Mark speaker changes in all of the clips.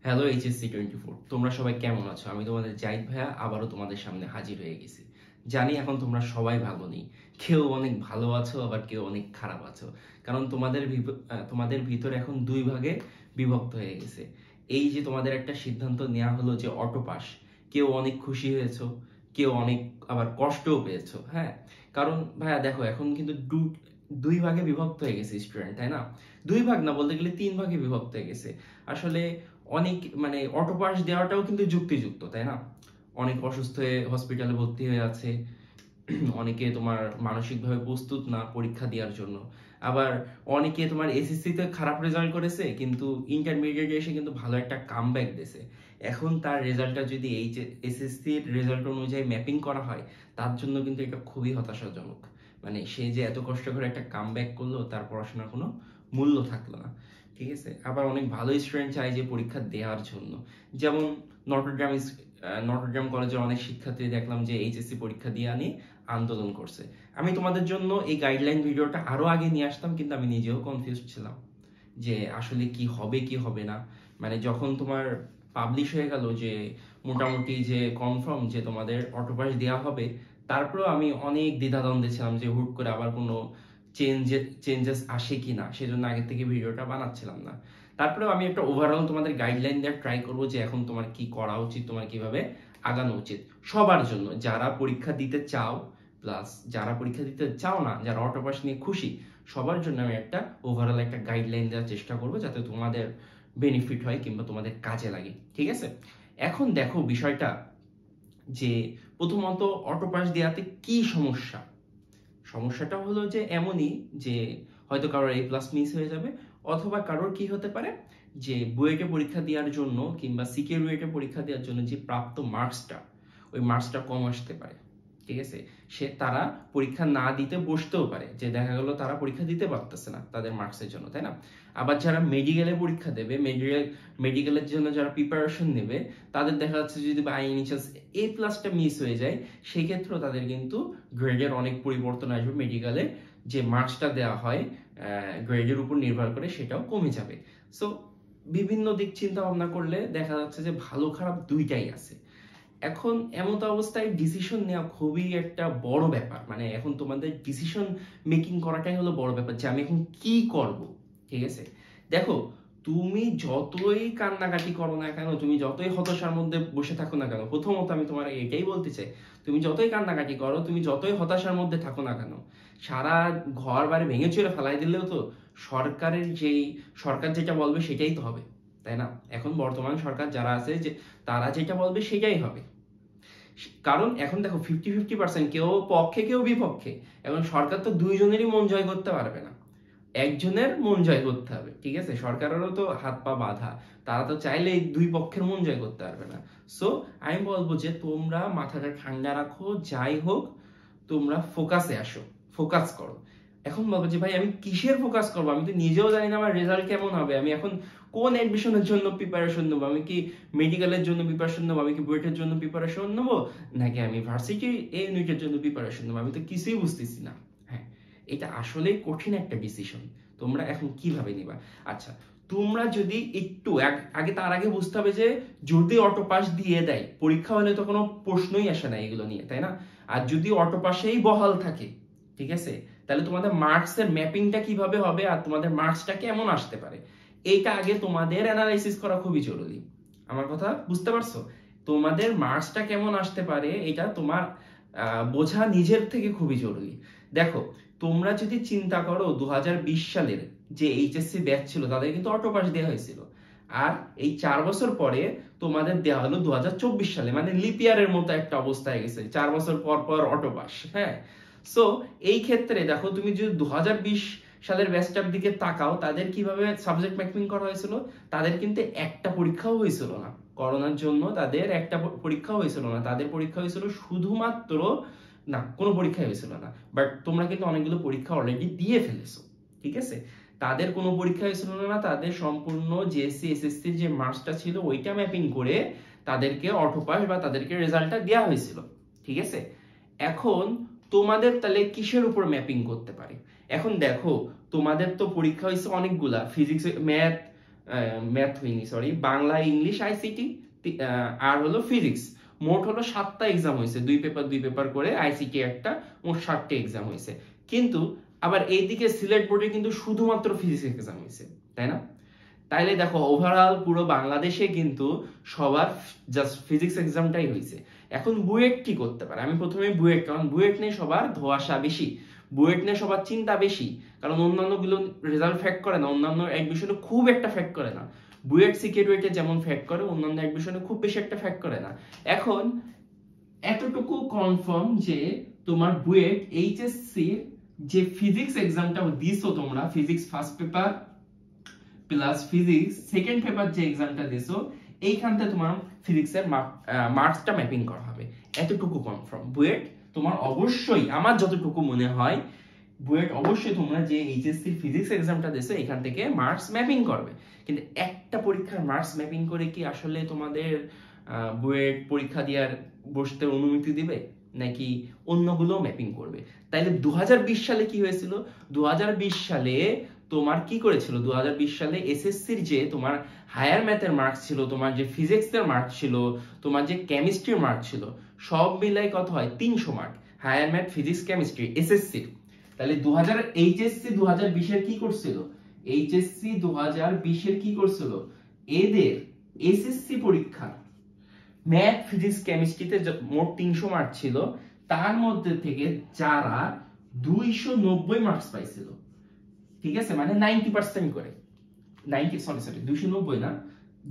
Speaker 1: Hello HSC24, তোমরা সবাই কেমন আছো? আমি তোমাদের জাহিদ ভাইয়া আবারও তোমাদের সামনে হাজির হয়ে গেছি। জানি এখন তোমরা সবাই ভালো নেই, কেউ অনেক ভালো আছো আবার কেউ অনেক খারাপ আছো, কারণ তোমাদের ভিতরে এখন দুই ভাগে বিভক্ত হয়ে গেছে। এই যে তোমাদের একটা সিদ্ধান্ত নেওয়া হলো যে অটো পাস, কেউ অনেক খুশি হয়েছো, কেউ অনেক আবার কষ্টও পেয়েছো। হ্যাঁ, কারণ ভাইয়া দেখো এখন কিন্তু দুই ভাগে বিভক্ত হয়ে গেছে স্টুডেন্ট, তাই না? দুই ভাগ না, বলতে গেলে তিন ভাগে বিভক্ত হয়ে গেছে। আসলে অনেক মানে অটো পাস দেওয়াটাও কিন্তু যুক্তিযুক্ত, তাই না? অনেক অসুস্থ হয়ে হসপিটালে ভর্তি হয়ে আছে, অনেকে তোমার মানসিকভাবে প্রস্তুত না পরীক্ষা দেওয়ার জন্য, আবার অনেকে তোমার এসএসসি তে খারাপ রেজাল্ট করেছে কিন্তু ইন্টারমিডিয়েটে এসে কিন্তু ভালো একটা কামব্যাক দিয়েছে। এখন তার রেজাল্টটা যদি এই যে এসএসসি এর রেজাল্ট অনুযায়ী ম্যাপিং করা হয়, তার জন্য কিন্তু এটা খুবই হতাশাজনক। মানে সে যে এত কষ্ট করে একটা কামব্যাক করলো, তার পড়াশোনার কোনো মূল্য থাকলো না। ঠিক আছে, আবার অনেক ভালো স্টুডেন্ট চায় যে পরীক্ষা দেওয়ার জন্য, যেমন নটরডেম কলেজের অনেক শিক্ষার্থী দেখলাম যে এইচএসসি পরীক্ষা দিয়ে আনি আন্দোলন করছে। আমি তোমাদের জন্য এই গাইডলাইন ভিডিওটা আরো আগে নিয়ে আসতাম, কিন্তু আমি নিজেও কনফিউজ ছিলাম যে আসলে কি হবে কি হবে না। মানে যখন তোমার পাবলিশ হয়ে গেল যে মোটামুটি যে কনফার্ম যে তোমাদের অটোপাস দেওয়া হবে, তারপরেও আমি অনেক দ্বিধাদ্বন্দ্বে ছিলাম যে হুট করে আবার কোনো চেঞ্জেস আসে কি না, সেজন্য আগে থেকে ভিডিওটা বানাচ্ছিলাম না। তারপরেও আমি একটা ওভারঅল তোমাদের গাইডলাইন দেওয়ার ট্রাই করবো যে এখন তোমার কি করা উচিত, তোমার কিভাবে আগানো উচিত সবার জন্য, যারা পরীক্ষা দিতে চাও প্লাস যারা পরীক্ষা দিতে চাও না, যারা অটোপাস নিয়ে খুশি, সবার জন্য আমি একটা ওভারঅল একটা গাইডলাইন দেওয়ার চেষ্টা করবো যাতে তোমাদের বেনিফিট হয় কিংবা তোমাদের কাজে লাগে। ঠিক আছে, এখন দেখো বিষয়টা যে প্রথমত অটোপাস দেওয়াতে কি সমস্যা। সমস্যাটা হলো যে এমনই যে হয়তো কারোর A+ মিস হয়ে যাবে, অথবা কারোর কি হতে পারে যে বুয়েটে পরীক্ষা দেওয়ার জন্য কিংবা সিকিউরিটি পরীক্ষা দেওয়ার জন্য যে প্রাপ্ত মার্কসটা, ওই মার্কসটা কম আসতে পারে। ঠিক আছে, তারা পরীক্ষা না দিতে বসতেও পারে, যে দেখা গেল তারা পরীক্ষা দিতে পারতেছে না তাদের মার্কসের জন্য, তাই না? আবার যারা মেডিকেলে পরীক্ষা দেবে, মেডিকেলের জন্য যারা প্রিপারেশন নেবে, তাদের দেখা যাচ্ছে যদি বাই এনি চান্স A+টা মিস হয়ে যায়, সেই ক্ষেত্রেও তাদের কিন্তু গ্রেডের অনেক পরিবর্তন আসবে। মেডিকেলে যে মার্কসটা দেওয়া হয় গ্রেডের উপর নির্ভর করে, সেটাও কমে যাবে। সো বিভিন্ন দিক চিন্তা ভাবনা করলে দেখা যাচ্ছে যে ভালো খারাপ দুইটাই আছে। এখন এমত অবস্থায় ডিসিশন নেওয়া খুবই একটা বড় ব্যাপার। মানে এখন তোমাদের ডিসিশন মেকিং করাটাই হলো বড় ব্যাপার, যে আমি এখন কি করব। ঠিক আছে, দেখো তুমি যতই কান্নাকাটি করো না কেন, তুমি যতই হতাশার মধ্যে বসে থাকো না কেন, প্রথমত আমি তোমার এটাই বলতে চাই, তুমি যতই কান্নাকাটি করো, তুমি যতই হতাশার মধ্যে থাকো না কেন, সারা ঘর বাড়ি ভেঙে চুরে ফেলাই দিলেও তো সরকার যেটা বলবে সেটাই তো হবে, তাই না? এখন বর্তমান সরকার যারা আছে, যে তারা যেটা বলবে সেটাই হবে। কারণ এখন দেখো 50-50%, কেউ পক্ষে কেউ বিপক্ষে। এখন সরকার তো দুইজনেরই মন জয় করতে পারবে না, একজনের মন জয় করতে হবে। ঠিক আছে, সরকারেরও তো হাত পা বাঁধা, তারা তো চাইলে এই দুই পক্ষের মন জয় করতে পারবে না। সো আমি বলবো যে তোমরা মাথাটা ঠান্ডা রাখো, যাই হোক তোমরা ফোকাসে আসো, ফোকাস করো। এখন বলবো যে ভাই আমি কিসের ফোকাস করবো, আমি তো নিজেও জানি না আমার রেজাল্ট কেমন হবে, আমি এখন কোন অ্যাডমিশনের জন্য প্রিপারেশন নেবো, আমি কি মেডিকেলের জন্য প্রিপারেশন নেবো, আমি কি বুয়েটের জন্য প্রিপারেশন নেবো, নাকি আমি ভার্সিটি ইউনিটের জন্য প্রিপারেশন নেবো, আমি তো কিছুই বুঝতেছি না। হ্যাঁ, এটা আসলে কঠিন একটা ডিসিশন, তোমরা এখন কিভাবে নিবা। আচ্ছা, তোমরা যদি একটু তার আগে বুঝতে হবে যে যদি অটো পাস দিয়ে দেয়, পরীক্ষা হলে তো কোনো প্রশ্নই আসে না এগুলো নিয়ে, তাই না? আর যদি অটো পাসেই বহাল থাকে, ঠিক আছে, তাহলে তোমাদের মার্কসের ম্যাপিংটা কিভাবে হবে আর তোমাদের মার্কসটা কেমন আসতে পারে, এইটা আগে তোমাদের অ্যানালাইসিস করা খুবই জরুরি। আমার কথা বুঝতে পারছো? তোমাদের মার্কসটা কেমন আসতে পারে এটা তোমার বোঝা নিজের থেকে খুবই জরুরি। দেখো, তোমরা যদি চিন্তা করো 2020 সালের যে এইচএসসি ব্যাচ ছিল, তাদের কিন্তু অটো পাস দেওয়া হয়েছিল, আর এই 4 বছর পরে তোমাদের দেওয়া হলো 2024 সালে, মানে লিপ ইয়ারের মতো একটা অবস্থা হয়ে গেছে, 4 বছর পর পর অটো পাস। হ্যাঁ, সো এই ক্ষেত্রে দেখো, তুমি যদি 2020 সালের ব্যাচটার দিকে তাকাও, তাদের কিভাবে সাবজেক্ট ম্যাপিং করা হয়েছিল, তাদের কিন্তু একটা পরীক্ষাও হয়েছিল না করোনার জন্য, তাদের একটা পরীক্ষাও হয়েছিল না, তাদের পরীক্ষা হয়েছিল শুধুমাত্র, না কোনো পরীক্ষা হয়েছিল না, বাট তোমরা কিন্তু অনেকগুলো পরীক্ষা অলরেডি দিয়ে ফেলেছো। ঠিক আছে, তাদের কোনো পরীক্ষা হয়েছিল না, তাদের সম্পূর্ণ জেএসসি এসএসসি যে মার্কসটা ছিল ওইটা ম্যাপিং করে তাদেরকে অটো পাস বা তাদেরকে রেজাল্টটা দেওয়া হয়েছিল। ঠিক আছে, এখন তোমাদের তাহলে কিসের উপর ম্যাপিং করতে পারে? এখন দেখো, তোমাদের তো পরীক্ষা হয়েছে অনেকগুলা, ফিজিক্স ম্যাথ ম্যাথ হয়নি সরি, বাংলা, ইংলিশ, আইসিটি আর হলো ফিজিক্স, মোট হলো 7টা এক্সাম হয়েছে, 2 পেপার করে, আইসিটি একটা, মোট 7টা এক্সাম হয়েছে। কিন্তু আবার এইদিকে সিলেট বোর্ডে কিন্তু শুধুমাত্র ফিজিক্স এক্সাম হয়েছে, তাই না? তাইলে দেখো ওভারঅল পুরো বাংলাদেশে কিন্তু সবার জাস্ট ফিজিক্স এক্সামটাই হয়েছে। এখন বুয়েট কি করতে পারে? আমি প্রথমে বুয়েট, কারণ বুয়েট নিয়ে সবার ধোঁয়াশা বেশি, বুয়েট নিয়ে সবার চিন্তা বেশি, কারণ অন্যান্য গুলো রেজাল্ট ফ্যাক্ট করে না, অন্যান্য অ্যাডমিশনে খুব একটা ফ্যাক্ট করে না। বুয়েট সিকিউরিটি যেমন ফ্যাক্ট করে, অন্যান্য অ্যাডমিশনে খুব বেশি একটা ফ্যাক্ট করে না। এখন এতটুকু কনফার্ম যে তোমার বুয়েট এইচএসসি যে ফিজিক্স এক্সামটা দিছো তোমরা, physics first paper plus physics second paper যে এক্সামটা দিছো, এইখানতে তোমার ফিজিক্সের মার্কসটা ম্যাপিং করা হবে, এতটুকু কনফার্ম। বুয়েট তোমার অবশ্যই, আমার যতটুকু মনে হয়, বুয়েট অবশ্যই তোমরা যে এইচএসসি ফিজিক্স এক্সামটা দিছো এখান থেকে মার্কস ম্যাপিং করবে। কিন্তু একটা পরীক্ষার মার্কস ম্যাপিং করে কি আসলে তোমাদের বুয়েট পরীক্ষা দেওয়ার বসতে অনুমতি দিবে, নাকি অন্যগুলো ম্যাপিং করবে? তাইলে 2020 সালে কি হয়েছিল? 2020 সালে তোমার কি করেছিল? 2020 সালে এসএসসির যে তোমার হায়ার ম্যাথের মার্কস ছিল, তোমার যে ফিজিক্সের মার্ক ছিল, তোমার যে কেমিস্ট্রির মার্ক ছিল, সব মিলাই কত হয়? 300 mark, higher math, physics, chemistry এসএসসির। তাহলে এইচএসসি 2020 এর কি করছিল? এইচএসসি 2020 এর কি করছিল? এদের এসএসসি পরীক্ষা ম্যাথ, ফিজিক্স, কেমিস্ট্রিতে মোট 300 মার্ক ছিল, তার মধ্যে থেকে যারা 290 মার্কস পাইছিল, ঠিক আছে, মানে 90% করে, 290 না,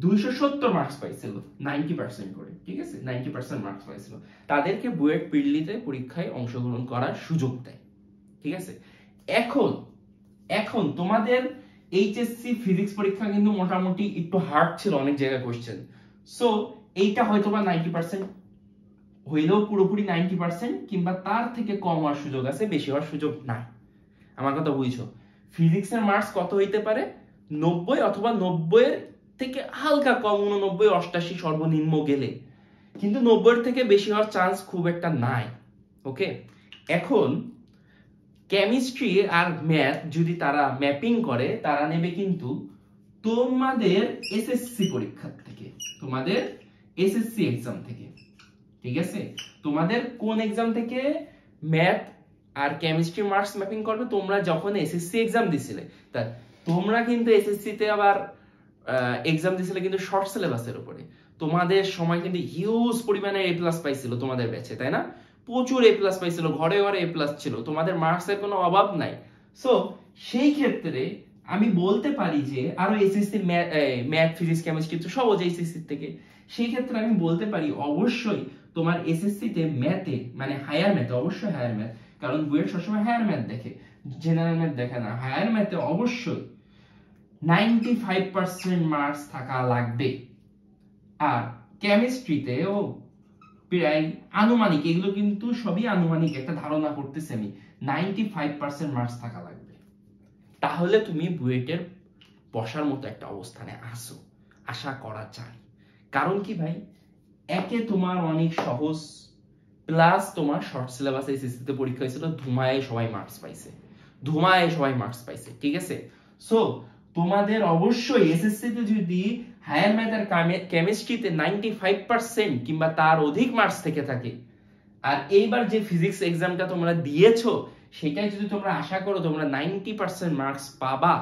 Speaker 1: 270 মার্কস পাইছিল 90% করে, ঠিক আছে, 90% মার্কস পাইছিল, তাদেরকে বুয়েট পিডলিতে পরীক্ষায় অংশগ্রহণ করার সুযোগ দেয়, ঠিক আছে। এখন তোমাদের এইচএসসি ফিজিক্স পরীক্ষা কিন্তু মোটামুটি একটু হার্ড ছিল, অনেক জায়গায় কোশ্চেন, সো এইটা হয়তো বা 90% হইলেও পুরোপুরি 90% কিংবা তার থেকে কম হওয়ার সুযোগ আছে, বেশি হওয়ার সুযোগ নাই। আমার কথা বুঝছো? ফিজিক্সের মার্কস কত হইতে পারে? 90 অথবা 90 এর থেকে হালকা কম, 89, 88 সর্বনিম্ন গেলে, কিন্তু 90 এর থেকে বেশি হওয়ার চান্স খুব একটা নাই। ওকে, এখন কেমিস্ট্রি আর ম্যাথ যদি তারা ম্যাপিং করে, তারা নেবে কিন্তু তোমাদের এসএসসি পরীক্ষা থেকে, তোমাদের এসএসসি এক্সাম থেকে, ঠিক আছে। তোমাদের কোন এক্সাম থেকে ম্যাথ আর কেমিস্ট্রি মার্কস ম্যাপিং করবে? তোমরা যখন এসএসসি এক্সাম দিছিলে, তা তোমরা কিন্তু এসএসসি তে আবার এক্সাম দিছিলে কিন্তু শর্ট সিলেবাসের উপরে, তোমাদের সময় কিন্তু হিউজ পরিমাণে এ প্লাস পাইছিল তোমাদের ব্যাচে, তাই না? প্রচুর এ প্লাস পাইছিল, ঘরে ঘরে এ প্লাস ছিল, তোমাদের মার্কসের কোনো অভাব নাই। সো সেই ক্ষেত্রে আমি বলতে পারি যে আরো এসএসসি ম্যাথ, ফিজিক্স, কেমিস্ট্রি তো সহজ এসএসসি থেকে, সেই ক্ষেত্রে আমি বলতে পারি অবশ্যই তোমার এসএসসি তে ম্যাথে, মানে হায়ার ম্যাথে, অবশ্যই হায়ার ম্যাথ, কারণ বুয়েট সবসময় হায়ার ম্যাথ দেখে, জেনারেল ম্যাথ দেখে না, হায়ার ম্যাথে অবশ্যই 95% মার্কস থাকা লাগবে। আর কেমিস্ট্রিতেও প্রায় আনুমানিক, এগুলো কিন্তু সবই আনুমানিক, একটা ধারণা করতেছি আমি, 95% মার্কস থাকা লাগবে, তাহলে তুমি বুয়েটের বসার মতো একটা অবস্থানে আসো, আশা করা যায়। কারণ কি ভাই, একে তোমার অনেক সহজ, প্লাস তোমার শর্ট সিলেবাস এসএসসি তে পরীক্ষা হয়েছিল, ধুমায় সবাই মার্কস পাইছে, ঠিক আছে। সো তোমাদের অবশ্যই এসএসসি তে যদি হায়ার ম্যাথ আর কেমিস্ট্রিতে 95% কিংবা তার অধিক মার্কস থেকে থাকে, আর এইবার যে ফিজিক্স এক্সামটা তোমরা দিয়েছো সেটাই যদি তোমরা আশা করো তোমরা 90% মার্কস পাবা,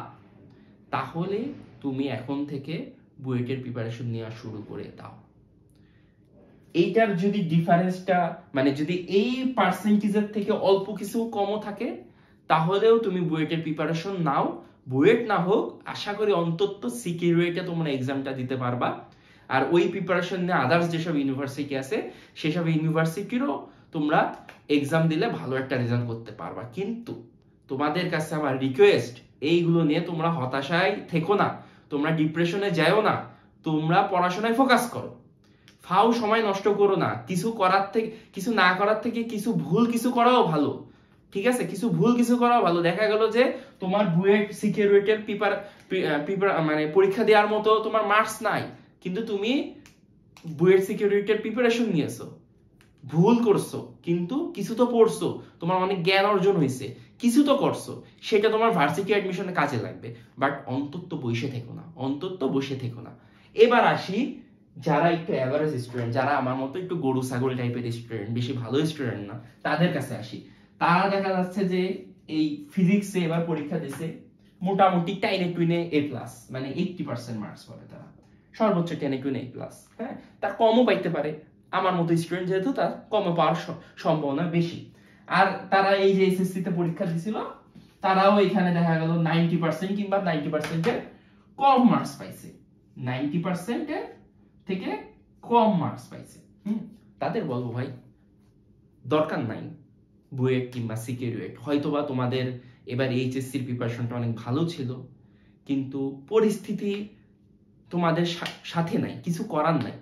Speaker 1: তাহলে তুমি এখন থেকে বুয়েটের প্রিপারেশন নেওয়া শুরু করে দাও। এইটার যদি ডিফারেন্সটা, মানে যদি এই পার্সেন্টেজের থেকে অল্প কিছু কমও থাকে, তাহলেও তুমি বুয়েটের প্রিপারেশন নাও, বুয়েট না হোক আশা করি অন্তত সিকিউরিটিতে তোমরা এক্সামটা দিতে পারবা। আর ওই প্রিপারেশন নিয়ে আদার্স যেসব ইউনিভার্সিটি আছে সেসব ইউনিভার্সিটিরও তোমরা এক্সাম দিলে ভালো একটা রেজাল্ট করতে পারবা। কিন্তু তোমাদের কাছে আমার রিকোয়েস্ট, এইগুলো নিয়ে তোমরা হতাশায় থেকো না, তোমরা ডিপ্রেশনে যাও না, তোমরা পড়াশোনায় ফোকাস করো, ফাও সময় নষ্ট করো না। কিছু না করার থেকে কিছু করাও ভালো, ঠিক আছে, কিছু করাও ভালো। দেখা গেল যে তোমার বুয়েট সিকিউরিটির মানে পরীক্ষা দেওয়ার মতো তোমার মার্কস নাই, কিন্তু তুমি বুয়েট সিকিউরিটির প্রিপারেশন নিয়েছো, ভুল করছো, কিন্তু কিছু তো পড়ছো, তোমার অনেক জ্ঞান অর্জন হয়েছে, কিছু তো করছো, সেটা তোমার ভার্সিটি অ্যাডমিশনে কাজে লাগবে। বাট অন্তত বসে থেকো না, অন্তত বসে থেকো না। এবার আসি যারা একটু অ্যাভারেজ স্টুডেন্ট, যারা আমার মতো একটু গরু ছাগল টাইপের স্টুডেন্ট, বেশি ভালো স্টুডেন্ট না, তাদের কাছে আসি। তারা দেখা যাচ্ছে যে এই ফিজিক্সে এবার পরীক্ষা দিছে, মোটামুটি টাইনে টুইনে এ প্লাস, মানে 80% মার্কস পাবে তারা, সর্বোচ্চ টেনে টুইনে এ প্লাস। হ্যাঁ, তার কমও পাইতে পারে, আমার মতো স্টুডেন্ট যেহেতু তার কমও পাওয়ার সম্ভাবনা বেশি। আর তারা এই যে এসএসসি তে পরীক্ষা দিছিল, তারাও এখানে দেখা গেল 90% কিংবা 90% এর কম মার্কস পাইছে, 90% এর থেকে কম মার্কস পাইছে। তাদের বলবো ভাই দরকার নাই বুয়েট কিংবা সিকিউরিট, হয়তোবা তোমাদের এবার এইচএসসির প্রিপারেশনটা অনেক ভালো ছিল, কিন্তু পরিস্থিতি তোমাদের সাথে নাই, কিছু করার নাই।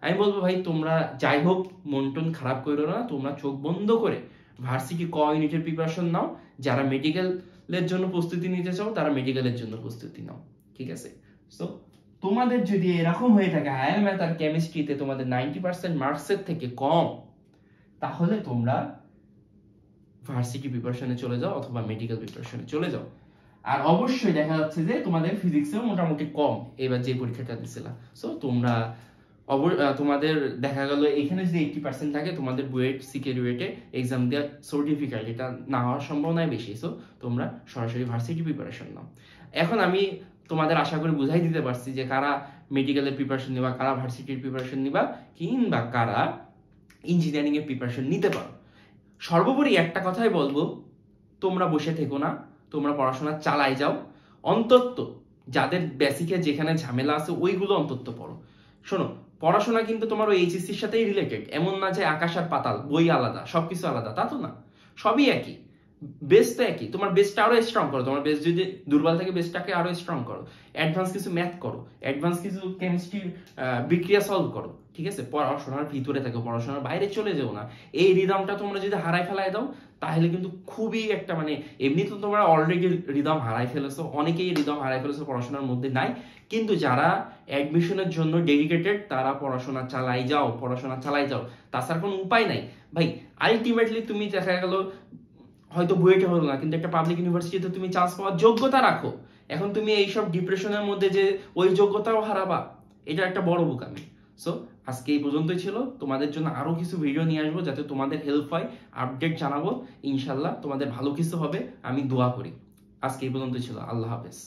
Speaker 1: আমি বলবো ভাই তোমরা যাই হোক মন টন খারাপ করো না, তোমরা চোখ বন্ধ করে ভার্সিটি ক ইউনিটের প্রিপারেশন নাও। যারা মেডিকেলের জন্য প্রস্তুতি নিতে চাও তারা মেডিকেলের জন্য প্রস্তুতি নাও, ঠিক আছে? সো তোমাদের যদি এরকম হয়ে থাকে হায়ার ম্যাথ আর কেমিস্ট্রিতে তোমাদের 90% মার্কসের থেকে কম, তাহলে তোমরা ভার্সিটি প্রিপারেশনে চলে যাও অথবা মেডিকেল প্রিপারেশনে চলে যাও। আর অবশ্যই দেখা যাচ্ছে যে তোমাদের ফিজিক্সেও মোটামুটি কম এবার যে পরীক্ষাটা দিছিলা, সো তোমরা তোমাদের দেখা গেল এখানে যদি 80% থাকে, তোমাদের বুয়েট সিকিউরিটি এক্সাম দেওয়ার সার্টিফিকেট এটা না হওয়ার সম্ভাবনা বেশি। সো তোমরা সরাসরি ভার্সিটি প্রিপারেশন নাও। এখন আমি তোমাদের আশা করি বুঝাই দিতে পারছি যে কারা মেডিকেলের প্রিপারেশন নিবা, কারা ভার্সিটির প্রিপারেশন নিবা, কিংবা কারা ইঞ্জিনিয়ারিং এর প্রিপারেশন নিতে পারো। সর্বোপরি একটা কথাই বলবো, তোমরা বসে থেকো না, তোমরা পড়াশোনা চালাই যাও। অন্তত যাদের বেসিকে যেখানে ঝামেলা আছে ওইগুলো অন্তত পড়ো। শোনো, পড়াশোনা কিন্তু তোমার ওই এইচএসসির সাথেই রিলেটেড, এমন না যে আকাশ আর পাতাল, বই আলাদা সবকিছু আলাদা, তা তো না, সবই একই। বেস তো একই, তোমার বেসটা আরো স্ট্রং করো, তোমার বেস যদি দুর্বল থাকে বেসটাকে আরো স্ট্রং করো, অ্যাডভান্স কিছু ম্যাথ করো, অ্যাডভান্স কিছু কেমিস্ট্রির বিক্রিয়া সলভ করো, ঠিক আছে? পড়াশোনার ভিতরে থাকো, পড়াশোনার বাইরে চলে যাও না। এই রিদমটা তোমরা যদি হারাই ফেলাই দাও তাহলে কিন্তু খুবই একটা মানে, এমনি তো তোমরা অলরেডি রিদম হারাই ফেলেছো, অনেকেই রিদম হারাই ফেলেছো পড়াশোনার মধ্যে নাই, কিন্তু যারা অ্যাডমিশনের জন্য ডেডিকেটেড তারা পড়াশোনা চালাই যাও, পড়াশোনা চালাই যাও, তাছাড়া কোনো উপায় নাই ভাই। আলটিমেটলি তুমি দেখা গেল হয়তো বুয়েটে হলো না, কিন্তু একটা পাবলিক ইউনিভার্সিটিতে তুমি চান্স পাওয়ার যোগ্যতা রাখো, এখন তুমি এইসব ডিপ্রেশনের মধ্যে যে ওই যোগ্যতাও হারাবা, এটা একটা বড় বোকামি। সো আজকে এই পর্যন্তই ছিল, তোমাদের জন্য আরো কিছু ভিডিও নিয়ে আসবো যাতে তোমাদের হেল্প হয়, আপডেট জানাবো, ইনশাল্লাহ তোমাদের ভালো কিছু হবে, আমি দোয়া করি। আজকে এই পর্যন্তই ছিল, আল্লাহ হাফেজ।